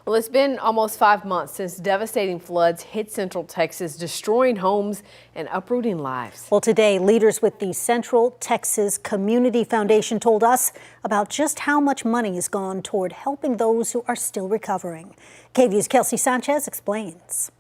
Well, it's been almost 5 months since devastating floods hit Central Texas, destroying homes and uprooting lives. Well, today, leaders with the Central Texas Community Foundation told us about just how much money has gone toward helping those who are still recovering. KVUE's Kelsey Sanchez explains.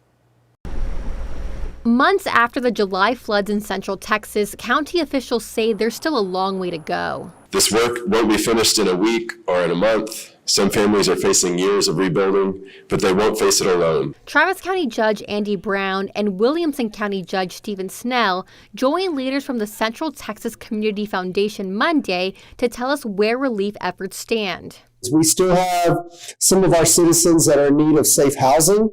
Months after the July floods in Central Texas, county officials say there's still a long way to go. This work won't be finished in a week or in a month. Some families are facing years of rebuilding, but they won't face it alone. Travis County Judge Andy Brown and Williamson County Judge Stephen Snell joined leaders from the Central Texas Community Foundation Monday to tell us where relief efforts stand. We still have some of our citizens that are in need of safe housing.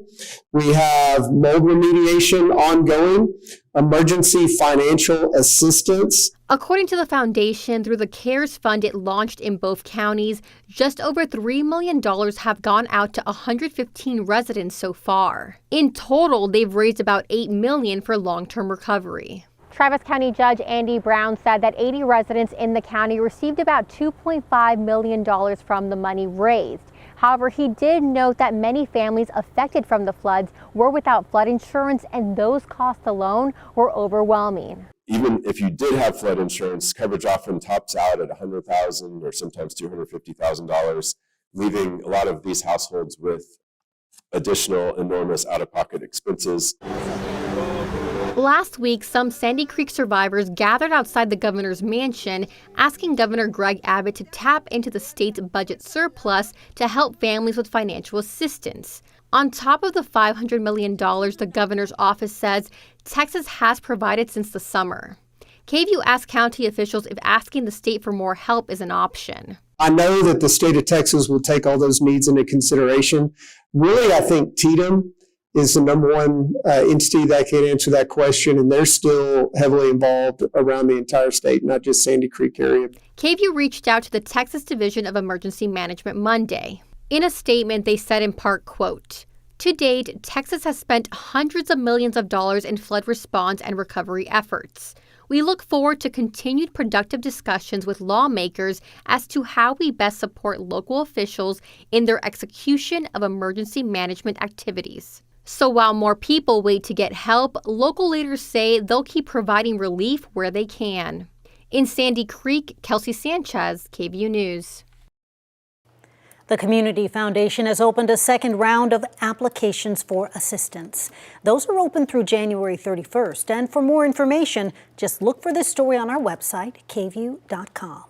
We have mold remediation ongoing, emergency financial assistance. According to the foundation, through the CARES Fund it launched in both counties, just over $3 million have gone out to 115 residents so far. In total, they've raised about $8 million for long-term recovery. Travis County Judge Andy Brown said that 80 residents in the county received about $2.5 million from the money raised. However, he did note that many families affected from the floods were without flood insurance, and those costs alone were overwhelming. Even if you did have flood insurance, coverage often tops out at $100,000 or sometimes $250,000, leaving a lot of these households with additional enormous out-of-pocket expenses. Last week, some Sandy Creek survivors gathered outside the governor's mansion, asking Governor Greg Abbott to tap into the state's budget surplus to help families with financial assistance. On top of the $500 million the governor's office says Texas has provided since the summer. KVUE asked county officials if asking the state for more help is an option. I know that the state of Texas will take all those needs into consideration. Really, I think TDM is the number one entity that can answer that question, and they're still heavily involved around the entire state, not just Sandy Creek area. KVUE reached out to the Texas Division of Emergency Management Monday. In a statement, they said in part, quote, "To date, Texas has spent hundreds of millions of dollars in flood response and recovery efforts. We look forward to continued productive discussions with lawmakers as to how we best support local officials in their execution of emergency management activities." So while more people wait to get help, local leaders say they'll keep providing relief where they can. In Sandy Creek, Kelsey Sanchez, KVUE News. The Community Foundation has opened a second round of applications for assistance. Those are open through January 31st. And for more information, just look for this story on our website, kvue.com.